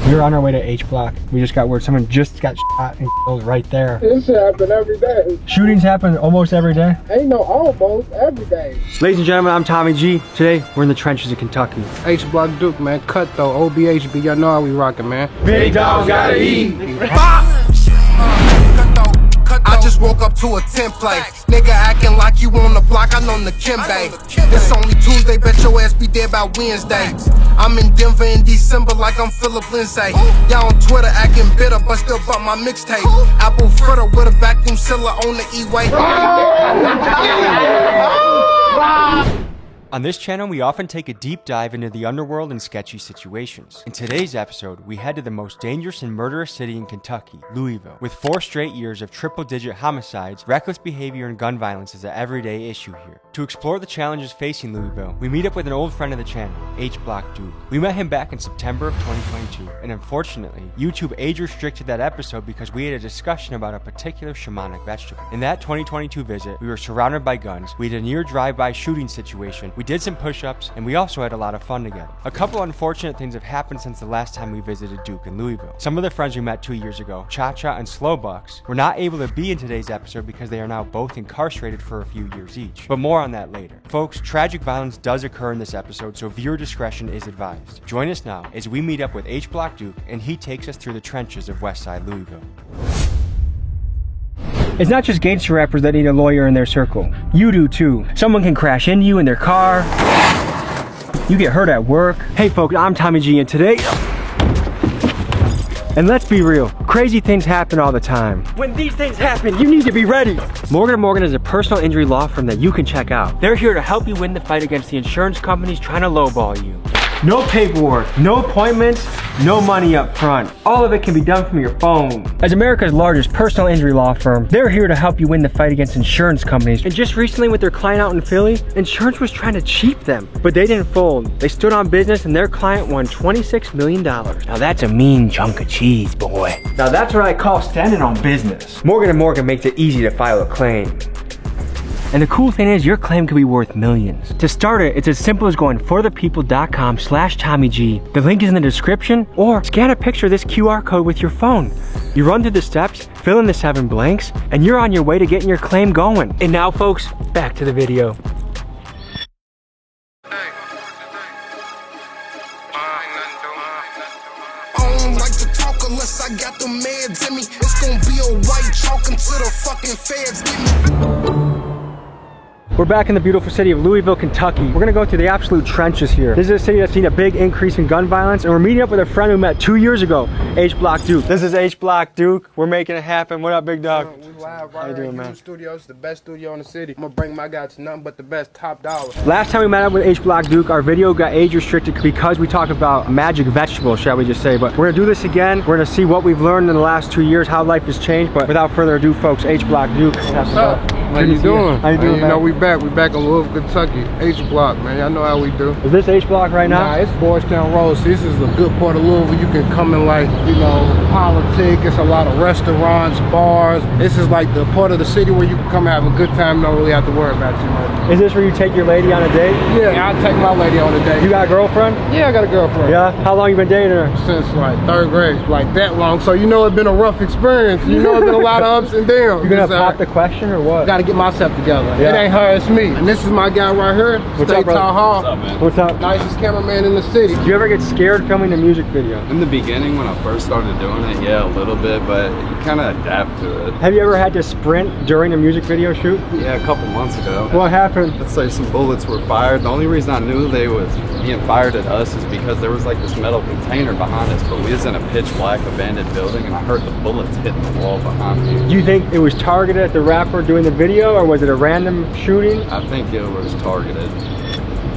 We were on our way to H Block. We just got word someone just got shot and killed right there. This shit happen every day. Shootings happen almost every day. Ain't no almost, every day. Ladies and gentlemen, I'm Tommy G. Today, we're in the trenches of Kentucky. H Block Duke, man. Cut though. OBHB, y'all know how we rockin', man. Big dogs gotta eat. I just woke up to a template. Nigga acting like you on the block, I know the Kimbe. It's only Tuesday, bet your ass be dead by Wednesday. I'm in Denver in December like I'm Philip Lindsay. Y'all on Twitter acting bitter, but still bought my mixtape. Apple fritter with a vacuum sealer on the E-way. On this channel, we often take a deep dive into the underworld and sketchy situations. In today's episode, we head to the most dangerous and murderous city in Kentucky, Louisville. With 4 straight years of triple-digit homicides, reckless behavior and gun violence is an everyday issue here. To explore the challenges facing Louisville, we meet up with an old friend of the channel, H Block Duke. We met him back in September of 2022, and unfortunately, YouTube age-restricted that episode because we had a discussion about a particular shamanic vegetable. In that 2022 visit, we were surrounded by guns, we had a near drive-by shooting situation, we did some push-ups, and we also had a lot of fun together. A couple unfortunate things have happened since the last time we visited Duke in Louisville. Some of the friends we met 2 years ago, Cha-Cha and Slowbucks, were not able to be in today's episode because they are now both incarcerated for a few years each. But more on that later. Folks, tragic violence does occur in this episode, so viewer discretion is advised. Join us now as we meet up with H Block Duke, and he takes us through the trenches of Westside Louisville. It's not just gangster rappers that need a lawyer in their circle. You do too. Someone can crash into you in their car. You get hurt at work. Hey folks, I'm Tommy G, and today... And let's be real, crazy things happen all the time. When these things happen, you need to be ready. Morgan & Morgan is a personal injury law firm that you can check out. They're here to help you win the fight against the insurance companies trying to lowball you. No paperwork, no appointments, no money up front. All of it can be done from your phone. As America's largest personal injury law firm, they're here to help you win the fight against insurance companies. And just recently with their client out in Philly, insurance was trying to cheat them, but they didn't fold. They stood on business and their client won $26 million. Now that's a mean chunk of cheese, boy. Now that's what I call standing on business. Morgan & Morgan makes it easy to file a claim. And the cool thing is, your claim could be worth millions. To start it, it's as simple as going forthepeople.com/TommyG. The link is in the description, or scan a picture of this QR code with your phone. You run through the steps, fill in the 7 blanks, and you're on your way to getting your claim going. And now folks, back to the video. Unless I got the meds in me, it's gonna be a white chalk until the fucking feds get me. We're back in the beautiful city of Louisville, Kentucky. We're gonna go through the absolute trenches here. This is a city that's seen a big increase in gun violence, and we're meeting up with a friend we met 2 years ago, H Block Duke. This is H Block Duke. We're making it happen. What up, big dog? We live How you right doing, here man? in the studio. It's the best studio in the city. I'm gonna bring my guy to nothing but the best, top dollar. Last time we met up with H Block Duke, our video got age restricted because we talked about magic vegetables, shall we just say. But we're gonna do this again. We're gonna see what we've learned in the last 2 years, how life has changed. But without further ado, folks, H Block Duke. What's up? How you doing? How you doing, You man? know we back in Louisville, Kentucky. H Block, man. Y'all know how we do. Is this H Block right now? Nah, it's Boystown Road. See, this is a good part of Louisville. You can come in like, you know, politic. It's a lot of restaurants, bars. This is like the part of the city where you can come have a good time. Don't really have to worry about too much. Is this where you take your lady on a date? Yeah, I take my lady on a date. You got a girlfriend? Yeah, I got a girlfriend. Yeah? How long you been dating her? Since like 3rd grade, like that long. So you know it's been a rough experience. You know it's been a lot of ups and downs. You gonna pop the question or what? Gotta get myself together. Yeah. It ain't her, it's me. And this is my guy right here. What's Stay up, brother? Tall Hall. What's up, man? What's up? Nicest cameraman in the city. Do you ever get scared filming a music video? In the beginning, when I first started doing it, yeah, a little bit, but you kind of adapt to it. Have you ever had to sprint during a music video shoot? Yeah, a couple months ago. What happened? Let's say some bullets were fired. The only reason I knew they was being fired at us is because there was like this metal container behind us, but we was in a pitch black abandoned building, and I heard the bullets hitting the wall behind me. Do you think it was targeted at the rapper doing the video, or was it a random shooting? I think it was targeted.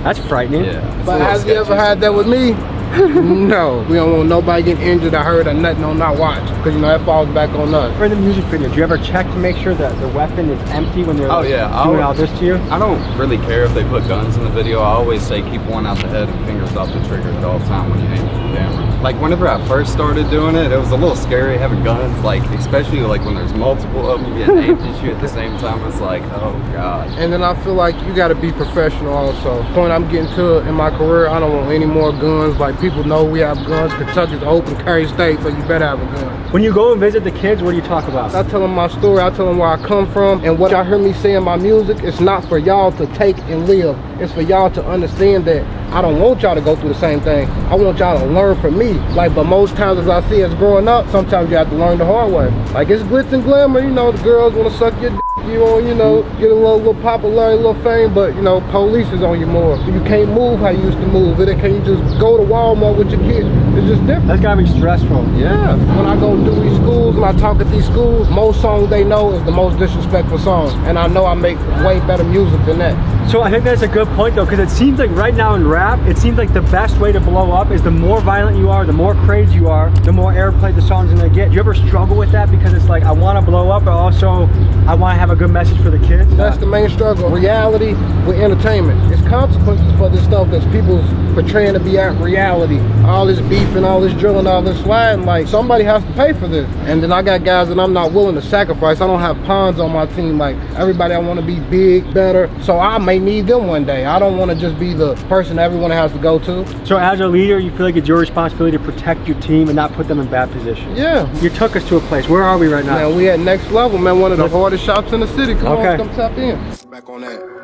That's frightening. Yeah. it's a But little have you ever sketchy had that with me? sometimes. No. We don't want nobody getting injured or hurt or nothing on our watch. Because you know that falls back on us. For the music video, do you ever check to make sure that the weapon is empty when they're Oh, yeah. doing all this to you? I don't really care if they put guns in the video. I always say keep one out the head and fingers off the trigger at all time when you aim at the camera. Like whenever I first started doing it, it was a little scary having guns, like especially like when there's multiple of them, you get aimed at you at the same time. It's like, oh god. And then I feel like you got to be professional also. The point I'm getting to in my career, I don't want any more guns. Like people know we have guns. Kentucky's an open carry state, so you better have a gun. When you go and visit the kids, what do you talk about? I tell them my story, I tell them where I come from, and what y'all hear me say in my music, it's not for y'all to take and live. It's for y'all to understand that I don't want y'all to go through the same thing. I want y'all to learn from me. Like, but most times as I see us growing up, sometimes you have to learn the hard way. Like, it's glitz and glamour, you know, the girls want to suck your dick, you want, you know, get a little popularity, a little fame, but, you know, police is on you more. You can't move how you used to move. Can you just go to Walmart with your kids? It's just different. That's gotta be stressful. Yeah. When I go do these schools and I talk at these schools, most songs they know is the most disrespectful songs. And I know I make way better music than that. So I think that's a good point though, because it seems like right now in rap, it seems like the best way to blow up is the more violent you are, the more crazy you are, the more airplay the song's gonna get. Do you ever struggle with that? Because it's like, I wanna blow up, but also I wanna have a good message for the kids. That's the main struggle. Reality with entertainment. It's consequences for this stuff that people's portraying to be at reality. All this beef and all this drilling, all this sliding, like somebody has to pay for this. And then I got guys that I'm not willing to sacrifice. I don't have pawns on my team. Like everybody, I wanna be big, better. So I may need them one day. I don't wanna just be the person everyone has to go to. So as a leader, you feel like it's your responsibility to protect your team and not put them in bad positions. Yeah. You took us to a place. Where are we right now? Man, we at Next Level, man. One of the hardest shops in the city. Come on, come tap in. Back on that.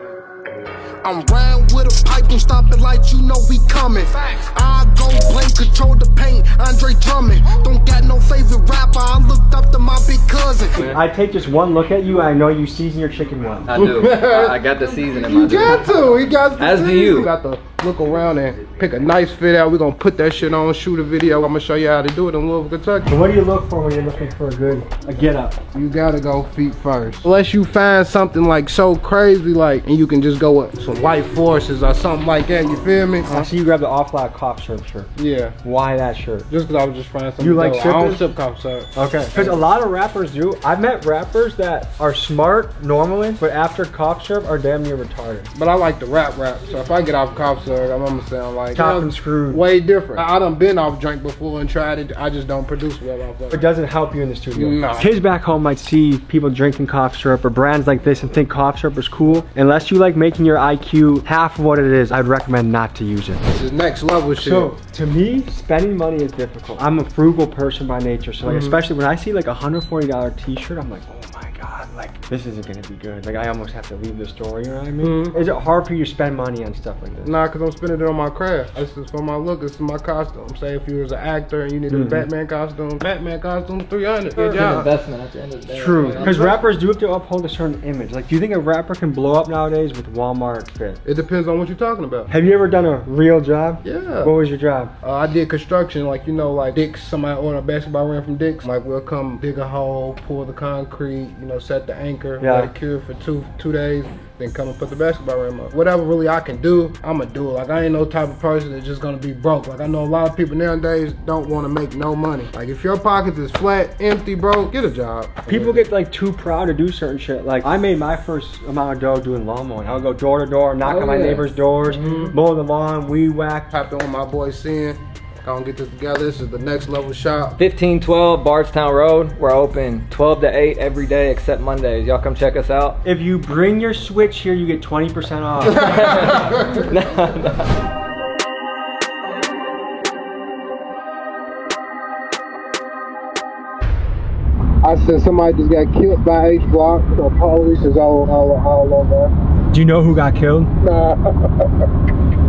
I'm round with a pipe, don't stop it like you know we coming. I go blame, control the paint, Andre Drummond. Don't got no favorite rapper, I looked up to my big cousin. I take just one look at you, I know you season your chicken well. I do. I got the season in my You got to. He got to. As do you. You got to look around and pick a nice fit out. We're going to put that shit on, shoot a video. I'm going to show you how to do it in Louisville, Kentucky. So what do you look for when you're looking for a get up? You got to go feet first. Unless you find something like so crazy, like, and you can just go with some white forces or something like that, you feel me? I see you grab the Off-White cough syrup shirt. Yeah. Why that shirt? Just because I was just finding something. You like dope. I don't sipping? sip cough syrup. Okay. Because a lot of rappers do. I've met rappers that are smart normally, but after cough syrup are damn near retarded. But I like the rap. So if I get off cough syrup, I'm gonna sound like Chopped and screwed. Way different. I done been off drink before and tried it. I just don't produce well off of It it. doesn't help you in the studio. No. Kids back home might see people drinking cough syrup or brands like this and think cough syrup is cool. Unless you like making your IQ half of what it is, I'd recommend not to use it. This is next level shit. So to me, spending money is difficult. I'm a frugal person by nature, so like especially when I see like a $140 t-shirt, I'm like, oh my god, like this isn't gonna be good. Like I almost have to leave the store, you know what I mean? Is it hard for you to spend money on stuff like this? Nah, cause I'm spending it on my craft. This is for my look, this is my costume. Say if you was an actor and you needed a Batman costume, $300. Good job. Investment at the end of the day. True, because rappers do have to uphold a certain image. Like, do you think a rapper can blow up nowadays with Walmart fit? It depends on what you're talking about. Have you ever done a real job? Yeah. What was your job? I did construction, like, you know, like Dick's, somebody ordered a basketball rim from Dick's. Like, we'll come dig a hole, pour the concrete, you know, set the anchor, let it cure for two days, then come and put the basketball rim up. Whatever really I can do, I'ma do it. Like, I ain't no type of person that's just gonna be broke. Like, I know a lot of people nowadays don't wanna make no money. Like, if your pockets is flat, empty, bro, get a job. People get like too proud to do certain shit. Like, I made my first amount of dough doing lawn mowing. I would go door to door, knock on my neighbor's doors, mow the lawn, weed whack. Hopped in with my boy Sin. Gonna get this together. This is the Next Level shop. 1512 Bardstown Road. We're open 12 to 8 every day except Mondays. Y'all come check us out. If you bring your Switch here, you get 20% off. I said somebody just got killed by H Block. The police is all over. Do you know who got killed? Nah.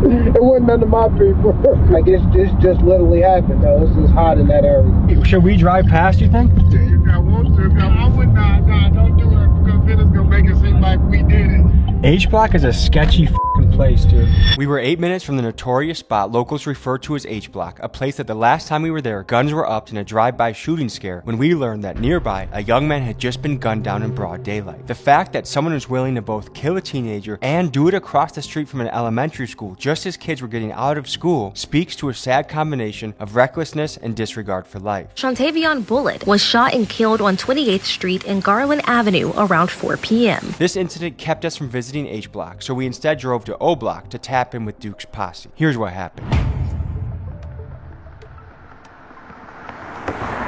It wasn't none of my people. Like, it's just literally happened, though. It's just hot in that area. Should we drive past, you think? If I want to, I would not. Nah, don't do it, because then it's gonna make it seem like we did it. H-Block is a sketchy place, dude. We were 8 minutes from the notorious spot locals refer to as H-Block, a place that the last time we were there, guns were upped in a drive-by shooting scare when we learned that nearby, a young man had just been gunned down in broad daylight. The fact that someone was willing to both kill a teenager and do it across the street from an elementary school just as kids were getting out of school speaks to a sad combination of recklessness and disregard for life. Shantavion Bullitt was shot and killed on 28th Street and Garland Avenue around 4 p.m. This incident kept us from visiting H-Block, so we instead drove to O-Block to tap in with Duke's posse. Here's what happened.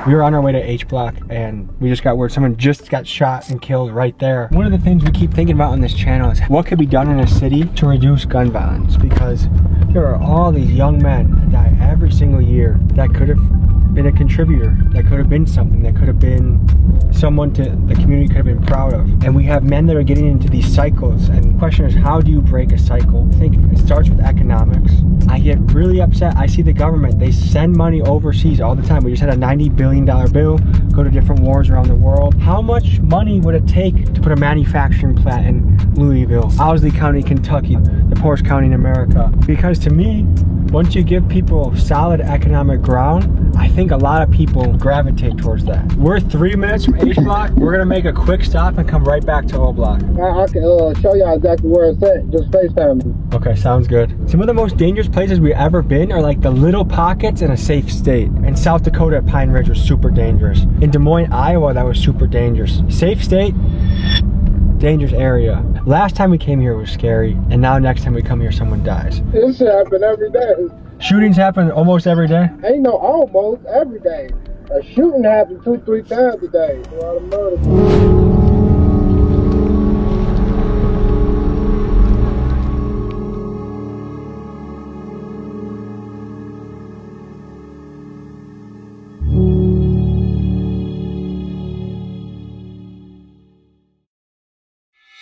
We were on our way to H Block and we just got word someone just got shot and killed right there. One of the things we keep thinking about on this channel is what could be done in a city to reduce gun violence, because there are all these young men that die every single year that could have been a contributor, that could have been something, that could have been someone to the community could have been proud of. And we have men that are getting into these cycles, and the question is, how do you break a cycle? I think it starts with economics. I get really upset. I see the government, they send money overseas all the time. We just had a $90 billion bill go to different wars around the world. How much money would it take to put a manufacturing plant in Louisville, Owsley County, Kentucky, the poorest county in America? Because to me, once you give people solid economic ground, I think a lot of people gravitate towards that. We're 3 minutes from H Block. We're gonna make a quick stop and come right back to O Block. I can show y'all exactly where it's at. Just FaceTime me. Okay, sounds good. Some of the most dangerous places we've ever been are like the little pockets in a safe state. In South Dakota at Pine Ridge was super dangerous. In Des Moines, Iowa, that was super dangerous. Safe state, dangerous area. Last time we came here it was scary, and now next time we come here someone dies. This shit happen every day. Shootings happen almost every day? Ain't no almost every day. A shooting happens 2-3 times a day. A lot of murder.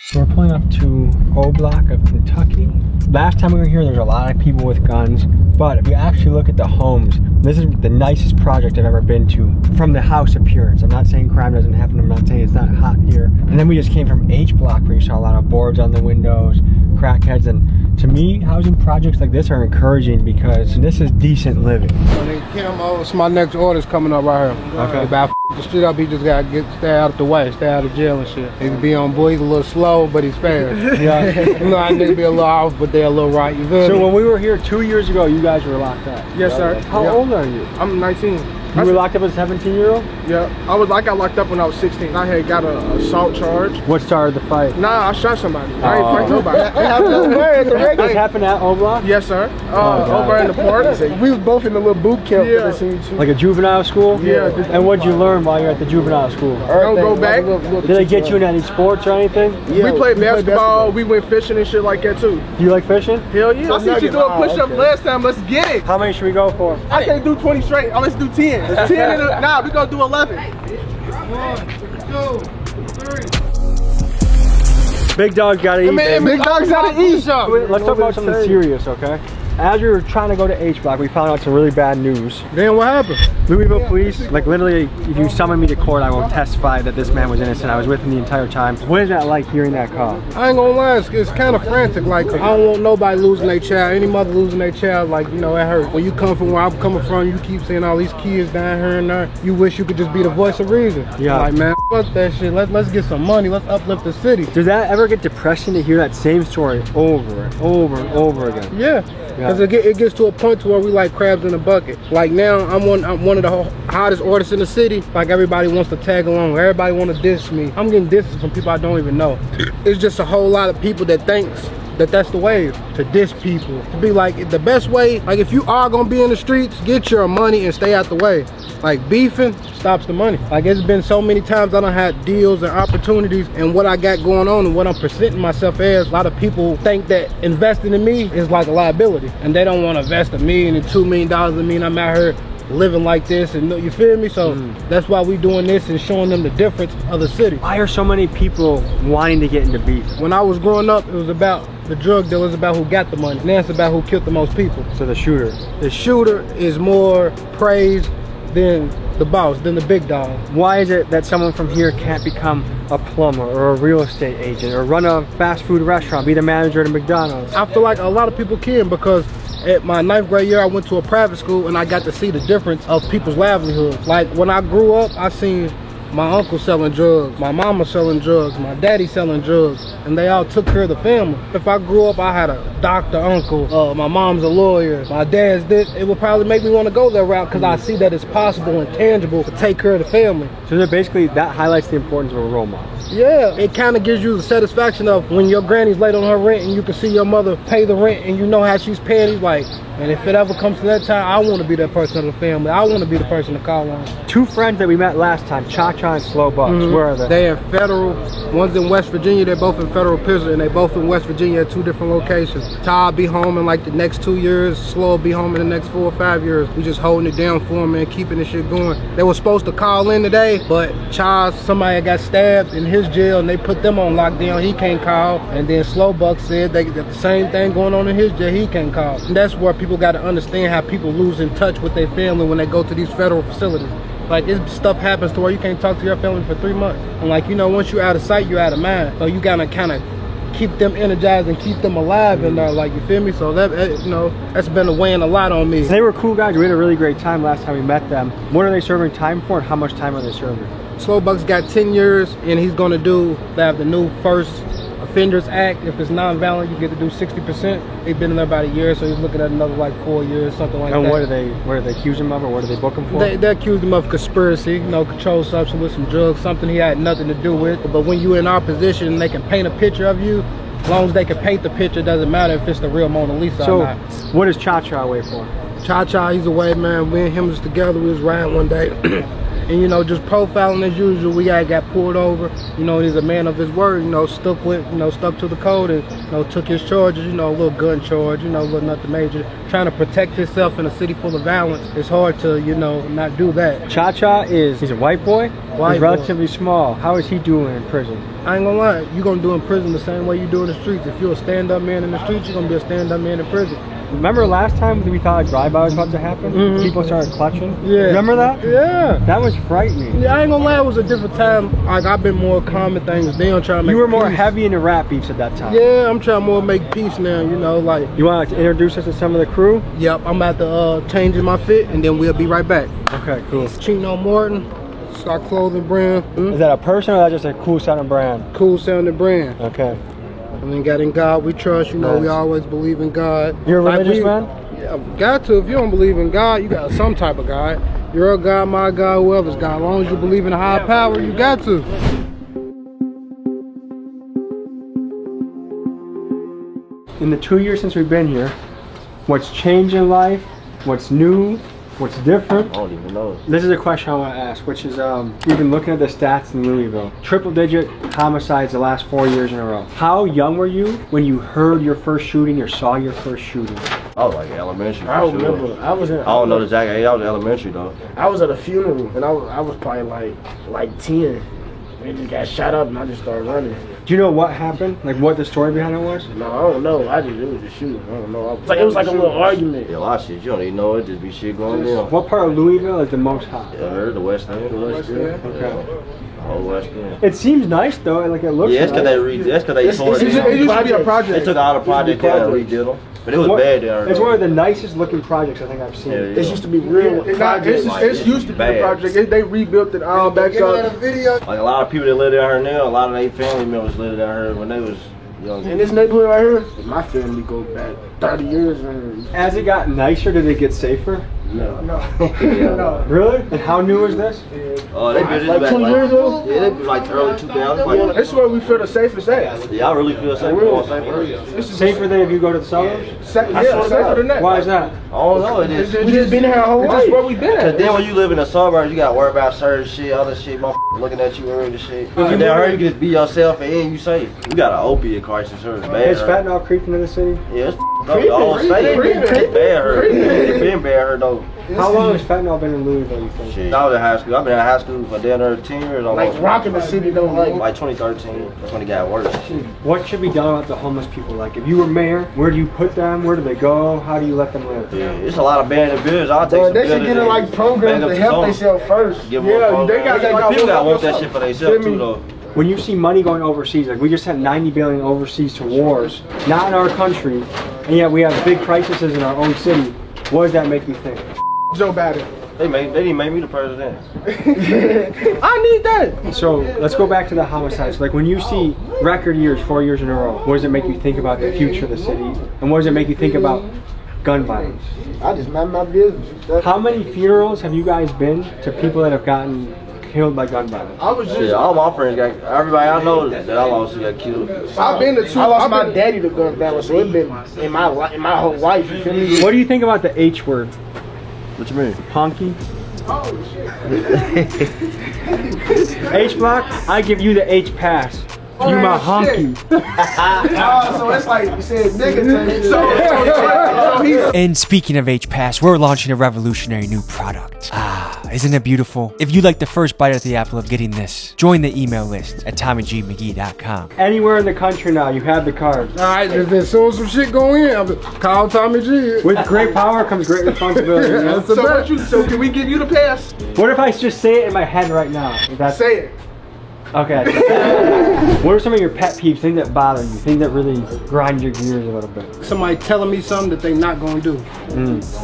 So we're pulling up to O Block of Kentucky. Last time we were here, there was a lot of people with guns, but if you actually look at the homes, this is the nicest project I've ever been to from the house appearance. I'm not saying crime doesn't happen, I'm not saying it's not hot here. And then we just came from H Block where you saw a lot of boards on the windows, crackheads, and to me, housing projects like this are encouraging because this is decent living. Kim, it's my next order's coming up right here. Okay. About the street up, he just gotta stay out of the way, stay out of jail and shit. He can be on boy, he's a little slow, but he's fair. Yeah. You know, I need to be a little off, but they're a little right. You feel So me? when we were here 2 years ago, you guys were locked up. Yes, sir. How old are you? I'm 19. You were locked up as a 17-year-old? Yeah, I got locked up when I was 16. I had got a assault charge. What started the fight? Nah, I shot somebody. I ain't fight nobody. This happened at O Block? Yes, sir. Over in the park. We was both in the little boot camp. Yeah. Like a juvenile school? Yeah. And what'd you learn while you're at the juvenile school? Don't go back. Did they get you in any sports or anything? Yeah, we played basketball. We went fishing and shit like that too. Do you like fishing? Hell yeah. I see you doing push-ups last time. Let's get it. How many should we go for? I can't do 20 straight. Oh, let's do 10. It's 10 in a, nah, we gonna do 11. 1, 2, 3. Big dog gotta eat. Man, big dog's gotta eat. Let's talk about something serious, okay? As we were trying to go to H Block, we found out some really bad news. Then what happened? Louisville police, like literally, if you summon me to court, I will testify that this man was innocent. I was with him the entire time. What is that like hearing that call? I ain't gonna lie, it's kind of frantic. Like, I don't want nobody losing their child. Any mother losing their child, like, you know, it hurts. When you come from where I'm coming from, you keep seeing all these kids down here and there. You wish you could just be the voice of reason. Yeah. Like, man, fuck that shit. Let's get some money. Let's uplift the city. Does that ever get depressing to hear that same story over and over and over again? Yeah. Because it gets to a point to where we like crabs in a bucket. Like now, I'm one of the hottest artists in the city. Like everybody wants to tag along. Everybody want to diss me. I'm getting disses from people I don't even know. It's just a whole lot of people that thinks that that's the way to diss people. To be like, the best way, like if you are gonna be in the streets, get your money and stay out the way. Like beefing stops the money. Like it's been so many times I done had deals and opportunities, and what I got going on and what I'm presenting myself as, a lot of people think that investing in me is like a liability. And they don't wanna invest $1 million and $2 million in me, and I'm out here living like this, and you feel me? So that's why we doing this and showing them the difference of the city. Why are so many people wanting to get into beef? When I was growing up, it was about the drug dealers, about who got the money. Now it's about who killed the most people. So the shooter. The shooter is more praised than the boss, than the big dog. Why is it that someone from here can't become a plumber or a real estate agent or run a fast food restaurant, be the manager at a McDonald's? I feel like a lot of people can, because at my 9th grade year, I went to a private school and I got to see the difference of people's livelihood. Like when I grew up, I seen my uncle selling drugs, my mama selling drugs, my daddy selling drugs, and they all took care of the family. If I grew up, I had a doctor uncle, my mom's a lawyer, my dad's this, it would probably make me want to go that route, because I see that it's possible and tangible to take care of the family. So that basically, that highlights the importance of a role model. Yeah, it kind of gives you the satisfaction of when your granny's late on her rent and you can see your mother pay the rent and you know how she's paying. He's like, And if it ever comes to that time, I want to be that person of the family. I want to be the person to call on. Two friends that we met last time, Cha-Cha and Slow Bucks. Where are they? They in federal. One's in West Virginia. They're both in federal prison, and they both in West Virginia at 2 different locations. Cha be home in like the next 2 years. Slow will be home in the next 4 or 5 years. We just holding it down for them, man, keeping this shit going. They were supposed to call in today, but Cha, somebody got stabbed in his jail, and they put them on lockdown. He can't call. And then Slow Bucks said they got the same thing going on in his jail. He can't call. And that's where people got to understand how people lose in touch with their family when they go to these federal facilities. Like, this stuff happens to where you can't talk to your family for 3 months. And like, you know, once you're out of sight, you're out of mind. So you gotta kind of keep them energized and keep them alive in there, like, you feel me? So that, you know, that's been weighing a lot on me. They were cool guys. We had a really great time last time we met them. What are they serving time for, and how much time are they serving? Slow Bucks got 10 years, and he's gonna they have the new First Offenders Act. If it's non-violent, you get to do 60%. They've been in there about a year, so he's looking at another like 4 years, something like that. And what do they accuse him of, or what do they book him for? They accused him of conspiracy, you know, controlled substance with some drugs, something he had nothing to do with. But when you're in our position, they can paint a picture of you. As long as they can paint the picture, it doesn't matter if it's the real Mona Lisa or not. What is Cha-Cha away for? Cha-Cha, he's away, man. We and him was together. We was riding one day. And, you know, just profiling as usual. We got pulled over. You know, he's a man of his word, you know, stuck to the code and, you know, took his charges, you know, a little gun charge, you know, a little nothing major. Trying to protect himself in a city full of violence. It's hard to, you know, not do that. Cha-Cha he's a white boy? He's relatively small. How is he doing in prison? I ain't gonna lie, you're gonna do in prison the same way you do in the streets. If you're a stand-up man in the streets, you're gonna be a stand-up man in prison. Remember last time we thought a drive-by was about to happen? People started clutching? Yeah. Remember that? Yeah. That was frightening. Yeah, I ain't gonna lie, it was a different time. Like, I've been more calm and things down, trying to make You were more peace. heavy into rap beefs at that time. Yeah, I'm trying more to make peace now, you know, like. You want to introduce us to some of the crew? Yep, I'm about to change my fit, and then we'll be right back. Okay, cool. Chino Morton, Stock Clothing brand. Is that a person or is that just a cool sounding brand? Cool sounding brand. Okay. I mean, God in God we trust, you know, Nice. We always believe in God. You're a religious man? Yeah, got to. If you don't believe in God, you got some type of God. Your God, my God, whoever's God. As long as you believe in a higher power, you got to. In the 2 years since we've been here, what's changed in life? What's new? What's different? I don't even know. This is a question I want to ask, which is, we've been looking at the stats in Louisville. Triple-digit homicides the last 4 years in a row. How young were you when you heard your first shooting or saw your first shooting? I was like elementary. I remember. I was in. I don't know the exact age. I was elementary though. I was at a funeral and I was probably like 10. They just got shot up and I just started running. Do you know what happened? Like what the story behind it was? No, I don't know. It was just shooting. I don't know. It was like a little argument. Yeah, a lot of shit. You don't even know it. Just be shit going down. What part of Louisville is the most hot? Yeah, I heard the West End. The West End. Okay. The whole West End. It seems nice though. Like it looks. Yeah, it's nice. because they tore it down. It used to be a project. They took all the projects down and redid them. But it was bad down there. It's one of the nicest looking projects I think I've seen. Yeah, yeah. It used to be real projects. It's used to be a project. They rebuilt it all back up. Like a lot of people that live down here now, a lot of their family members lived down here when they was young. In this neighborhood right here, my family go back 30 years. As it got nicer, did it get safer? No. No. Really? And how new is this? Oh, they built it Like back 20 years ago? Yeah, they was like early 2000s. That's where we feel the safest at. Yeah, I really feel safe going safer. Safer than if you go to the suburbs? Yeah, safer than that. Why is that? I don't know. It is. We just been here our whole It's life. just where we been Cause at. then when you live in the suburbs, you gotta worry about certain shit, other shit, motherfuckers looking at you wearing the shit. And down here, you can just be yourself and you safe. We got an opiate crisis here. It's bad. Is fentanyl creeping in the city? Yeah, it's the whole state. It's bad here. It's been bad here though. How long has fentanyl been in Louisville, you think? Shit, I was in high school. I've been in high school for down there 10 years almost. Like rocking the city don't Like 2013. That's when it got worse. What should be done about the homeless people? Like, if you were mayor, where do you put them? Where do they go? How do you let them live? Yeah, it's a lot of abandoned buildings. I'll take some They should get in like programs to help themselves first. Give them a program. they got People gotta want that shit for themselves too though. When you see money going overseas, like we just had 90 billion overseas to wars, not in our country, and yet we have big crises in our own city. What does that make you think? Joe Biden. They didn't make me the president. I need that. So let's go back to the homicides. Like when you see record years, 4 years in a row, what does it make you think about the future of the city? And what does it make you think about gun violence? I just mind my business. How many funerals have you guys been to people that have gotten killed by gun violence? I was just. Shit, all my friends got, everybody I know that I lost got killed. I've been to two. I lost my daddy to gun violence, so it's been in my whole life. You feel me? What do you think about the H word? What you mean? Honky? Oh shit. H block, I give you the H pass. You my honky. So it's like you said nigga. So he's. And speaking of H-Pass, we're launching a revolutionary new product. Isn't it beautiful? If you'd like the first bite at the apple of getting this, join the email list at TommyGMcGee.com. Anywhere in the country now, you have the card. Alright, as soon as some shit go in, call Tommy G. With great power comes great responsibility. You know? So can we give you the pass? What if I just say it in my head right now? Say it. Okay. What are some of your pet peeves, things that bother you, things that really grind your gears a little bit? Somebody telling me something that they not gonna do.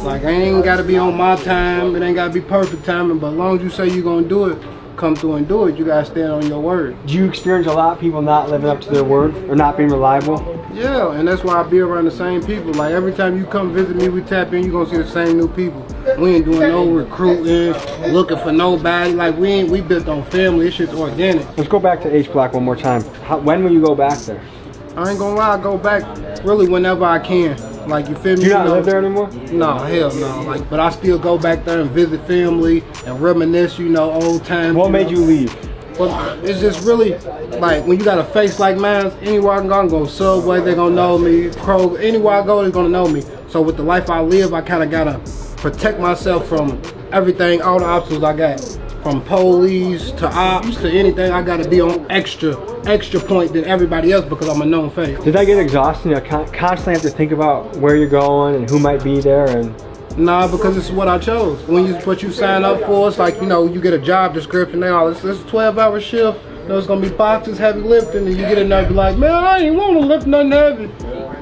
Like, I ain't gotta be on my time, it ain't gotta be perfect timing, but as long as you say you're gonna do it, come through and do it. You gotta stand on your word. Do you experience a lot of people not living up to their word or not being reliable? Yeah, and that's why I be around the same people. Like, every time you come visit me, we tap in, you gonna see the same new people. We ain't doing no recruiting, looking for nobody. Like, we built on family. This shit's organic. Let's go back to H Block one more time. When will you go back there? I ain't gonna lie, I go back really whenever I can. Like, you feel me? Do you not live there anymore? No, hell no. Like, but I still go back there and visit family and reminisce, you know, old times. What made you leave? Well, it's just really, like, when you got a face like mine, anywhere I can go, I'm going to Subway, they're going to know me. Kroger, anywhere I go, they're going to know me. So with the life I live, I kind of got to protect myself from everything, all the obstacles I got. From police to ops to anything, I got to be on extra point than everybody else because I'm a known face. Did that get exhausting? You constantly have to think about where you're going and who might be there? And nah, because it's what I chose. What you sign up for, it's like, you know, you get a job description now. It's a 12-hour shift. You know, it's gonna be boxes, heavy lifting, and you get in there and be like, man, I ain't want to lift nothing heavy.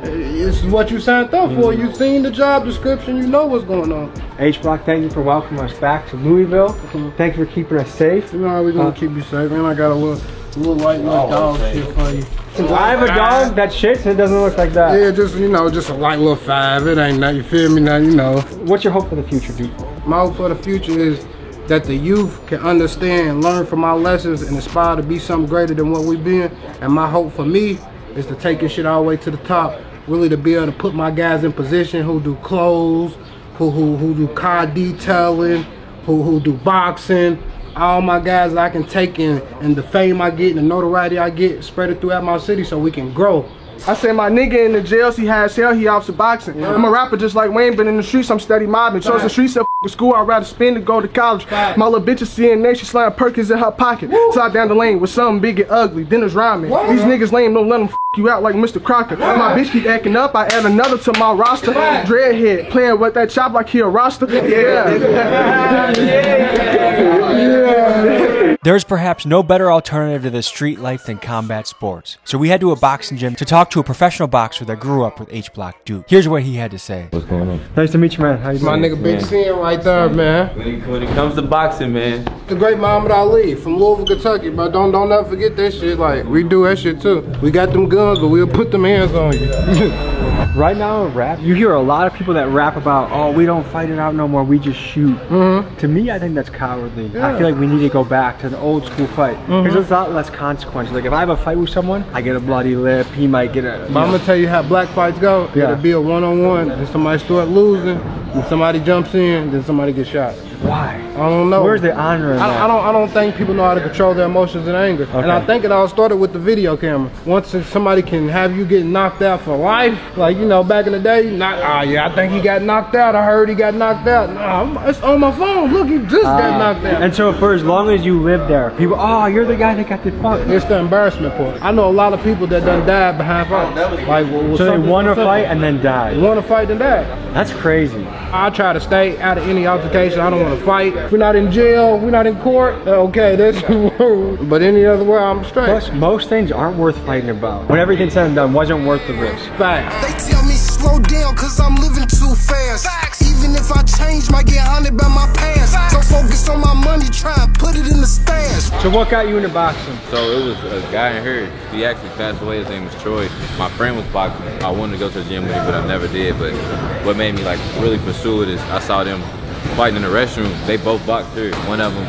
It's what you signed up for. You seen the job description, you know what's going on. H Block, thank you for welcoming us back to Louisville. Thank you for keeping us safe. You know how we gonna keep you safe, man. I got a little light dog shit for you. I have a dog that shits and it doesn't look like that. Yeah, just, you know, just a light little 5. It ain't nothing, you feel me now, you know. What's your hope for the future, dude? My hope for the future is that the youth can understand and learn from our lessons and aspire to be something greater than what we've been. And my hope for me is to take this shit all the way to the top. Really to be able to put my guys in position who do clothes, who do car detailing, who do boxing. All my guys I can take in and the fame I get and the notoriety I get, spread it throughout my city so we can grow. I said my nigga in the jails, he had cell, he officer boxing. Yeah. I'm a rapper just like Wayne, but in the streets I'm steady mobbing. Chose the streets of school, I'd rather spend to go to college. My little bitch is CNA, she sliding Perkins in her pocket. Slide down the lane with something big and ugly, then it's rhyming. These niggas lame, don't let them you out like Mr. Crocker. My bitch keep acting up, I add another to my roster. Dreadhead, playing with that chop like he a roster. There's perhaps no better alternative to the street life than combat sports. So we head to a boxing gym to talk to a professional boxer that grew up with H Block Duke. Here's what he had to say. What's going on? Nice to meet you, man. How you doing? My nigga Big Sin right there, man. When it comes to boxing, man. The great Muhammad Ali from Louisville, Kentucky, but don't ever forget that shit. Like, we do that shit too. We got them guns, but we'll put them hands on you. Right now in rap, you hear a lot of people that rap about, oh, we don't fight it out no more, we just shoot. To me, I think that's cowardly. Yeah. I feel like we need to go back to the old school fight. Because there's a lot less consequences. Like if I have a fight with someone, I get a bloody lip, he might get a... But I'm gonna tell you how black fights go. It'll be a one-on-one, then somebody start losing, then somebody jumps in, then somebody gets shot. Why? I don't know. Where's the honor in that? I don't think people know how to control their emotions and anger. Okay. And I think it all started with the video camera. Once somebody can have you get knocked out for life, like, you know, back in the day, yeah, I think he got knocked out. I heard he got knocked out. Nah, it's on my phone. Look, he just got knocked out. And so for as long as you live there, people, oh, you're the guy that got the fuck. It's the embarrassment part. I know a lot of people that done died behind fights. Like, so they won a fight and then died. Won a fight and died. That's crazy. I try to stay out of any altercation. I don't want to fight. We're not in jail. We're not in court. Okay, that's but any other way, I'm straight. Plus, most things aren't worth fighting about. When everything's said and done, wasn't worth the risk. Fact. They tell me slow down cause I'm living too fast. Even if I change, might get haunted by my past. Don't focus on my money, try and put it in the stash. So what got you into boxing? So it was a guy in here. He actually passed away. His name was Troy. My friend was boxing. I wanted to go to the gym with him, but I never did. But what made me like really pursue it is I saw them fighting in the restroom. They both boxed here. One of them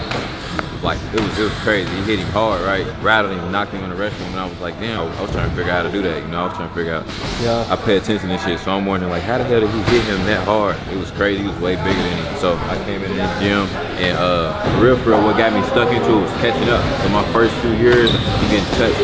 like, it was crazy. He hit him hard, right? Rattled him, knocked him in the restroom, and I was like, damn, I was trying to figure out how to do that, you know? I was trying to figure out. Yeah. I pay attention to this shit, so I'm wondering, like, how the hell did he hit him that hard? It was crazy. He was way bigger than him. So I came in the gym, and for real, what got me stuck into it was catching up. So my first 2 years, getting touched.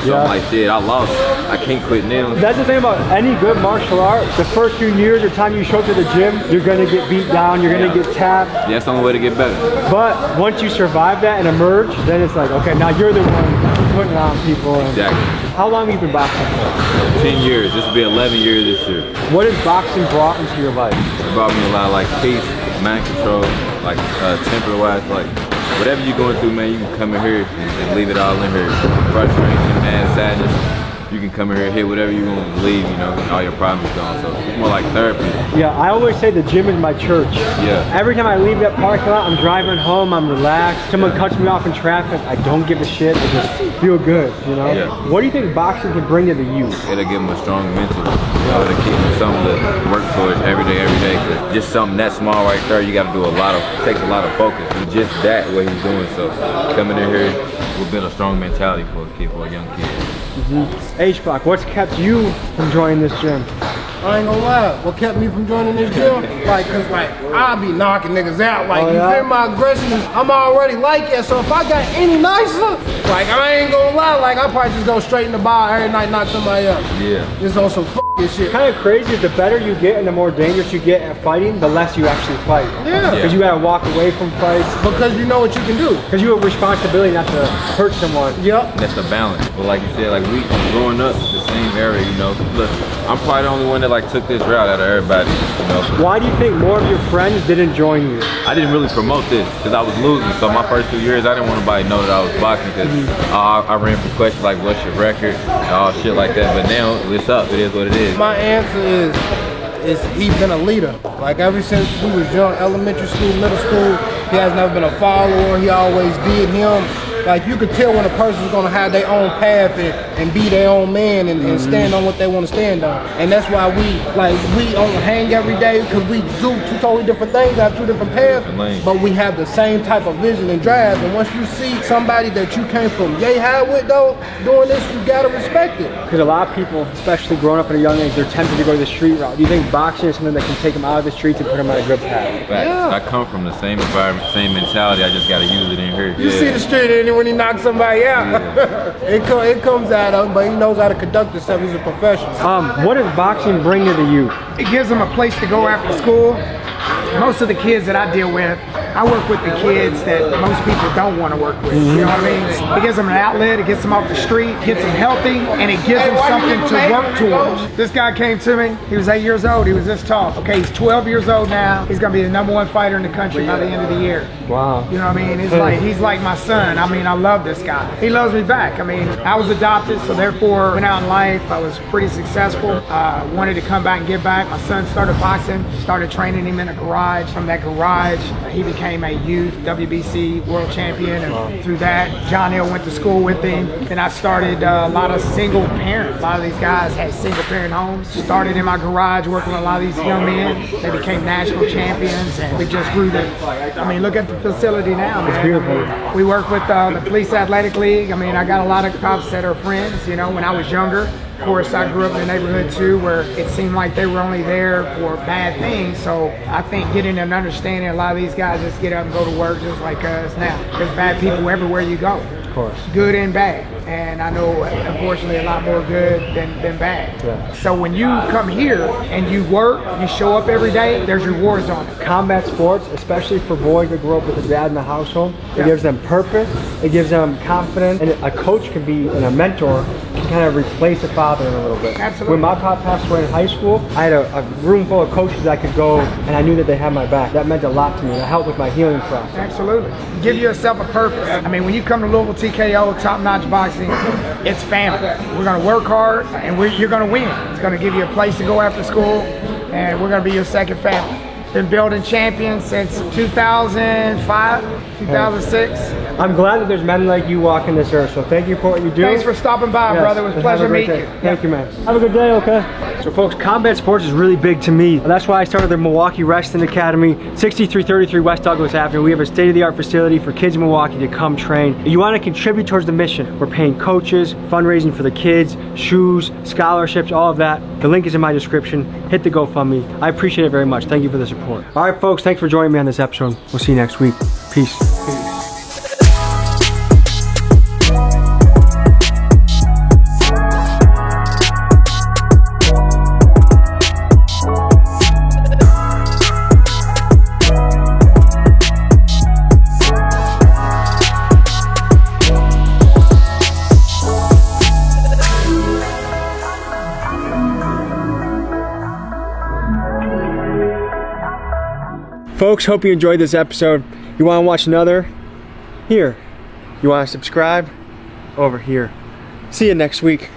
So I'm like, shit, I lost. I can't quit now. That's the thing about any good martial art. The first few years, the time you show up to the gym, you're gonna get beat down, you're gonna get tapped. Yeah, that's the only way to get better. But once you survive that and emerge, then it's like, okay, now you're the one putting it on people. Exactly. How long have you been boxing for? 10 years. This will be 11 years this year. What has boxing brought into your life? It brought me a lot of like peace, mind control, like temper-wise, like whatever you're going through, man, you can come in here and leave it all in here. Frustration, mad, sadness. You can come in here and hit whatever you want to leave, you know, all your problems gone. So it's more like therapy. Yeah, I always say the gym is my church. Yeah. Every time I leave that parking lot, I'm driving home, I'm relaxed. Someone cuts me off in traffic, I don't give a shit. I just feel good, you know? Yeah. What do you think boxing can bring to the youth? It'll give them a strong mental. You know, to keep them something to work towards every day. Cause just something that small right there, you got to do takes a lot of focus. And just that, what he's doing. So coming in here will build a strong mentality for a young kid. H-Block, what's kept you from joining this gym? I ain't gonna lie, what kept me from joining this gym? Like, cause like, I be knocking niggas out. Like, you feel my aggression is, I'm already like that. So if I got any nicer, like, I ain't gonna lie, like, I probably just go straight in the bar every night, knock somebody up. Yeah. Just on some f***ing shit. Kind of crazy is the better you get and the more dangerous you get at fighting, the less you actually fight. Yeah. Because you gotta walk away from fights. Because you know what you can do. Because you have responsibility not to hurt someone. Yep. That's the balance. But like you said, like we growing up the same area, you know. Look, I'm probably the only one that like took this route out of everybody, you know. Why do you think more of your friends didn't join you? I didn't really promote this because I was losing. So my first 2 years, I didn't want nobody to know that I was boxing because I ran for questions like, what's your record? All shit like that. But now it's up. It is what it is. My answer is he's been a leader. Like ever since we was young, elementary school, middle school, he has never been a follower. He always did him. Like you could tell when a person's gonna have their own path and be their own man and stand on what they want to stand on. And that's why we don't hang every day because we do two totally different things, have two different paths, but we have the same type of vision and drive. And once you see somebody that you came from yay high with though, doing this, you gotta respect it. Because a lot of people, especially growing up at a young age, they're tempted to go to the street route. Do you think boxing is something that can take them out of the streets and put them on a good path? Yeah. I come from the same environment, same mentality. I just gotta use it in here. You see the street and when he knocks somebody out, it comes out of him, but he knows how to conduct himself. He's a professional. What does boxing bring to the youth? It gives them a place to go after school. Most of the kids that I deal with, I work with the kids that most people don't want to work with. You know what I mean? It gives them an outlet, it gets them off the street, gets them healthy, and it gives them something to work towards. This guy came to me, he was 8 years old, he was this tall. Okay, he's 12 years old now, he's gonna be the #1 fighter in the country by the end of the year. Wow. You know what I mean? He's like my son. I mean, I love this guy. He loves me back. I mean, I was adopted, so therefore, went out in life, I was pretty successful. Wanted to come back and give back. My son started boxing, started training him in a garage. From that garage, he became a youth WBC world champion, and through that, John Hill went to school with him. Then I started a lot of single parents. A lot of these guys had single parent homes. Started in my garage working with a lot of these young men. They became national champions, and we just grew the, I mean, look at the facility now, man. It's beautiful. We work with the Police Athletic League. I mean, I got a lot of cops that are friends, you know, when I was younger. Of course, I grew up in a neighborhood too where it seemed like they were only there for bad things. So I think getting an understanding, a lot of these guys just get up and go to work just like us now. There's bad people everywhere you go. Of course. Good and bad. And I know, unfortunately, a lot more good than bad. Yeah. So when you come here and you work, you show up every day, there's rewards on it. Combat sports, especially for boys that grow up with a dad in the household, it gives them purpose, it gives them confidence, and a coach can be, and a mentor can kind of replace a father in a little bit. Absolutely. When my pop passed away in high school, I had a room full of coaches I could go, and I knew that they had my back. That meant a lot to me. It helped with my healing process. Absolutely. Give yourself a purpose. I mean, when you come to Louisville TKO, top-notch boxing, it's family. We're going to work hard, and you're going to win. It's going to give you a place to go after school, and we're going to be your second family. Been building champions since 2005, 2006. I'm glad that there's men like you walking this earth, so thank you for what you do. Thanks for stopping by, brother. It was a pleasure meeting you. Thank you, man. Have a good day, okay? So folks, combat sports is really big to me. That's why I started the Milwaukee Wrestling Academy, 6333 West Douglas Avenue. We have a state-of-the-art facility for kids in Milwaukee to come train. If you want to contribute towards the mission, we're paying coaches, fundraising for the kids, shoes, scholarships, all of that. The link is in my description. Hit the GoFundMe. I appreciate it very much. Thank you for the support. All right, folks, thanks for joining me on this episode. We'll see you next week. Peace. Folks, hope you enjoyed this episode. You want to watch another? Here. You want to subscribe? Over here. See you next week.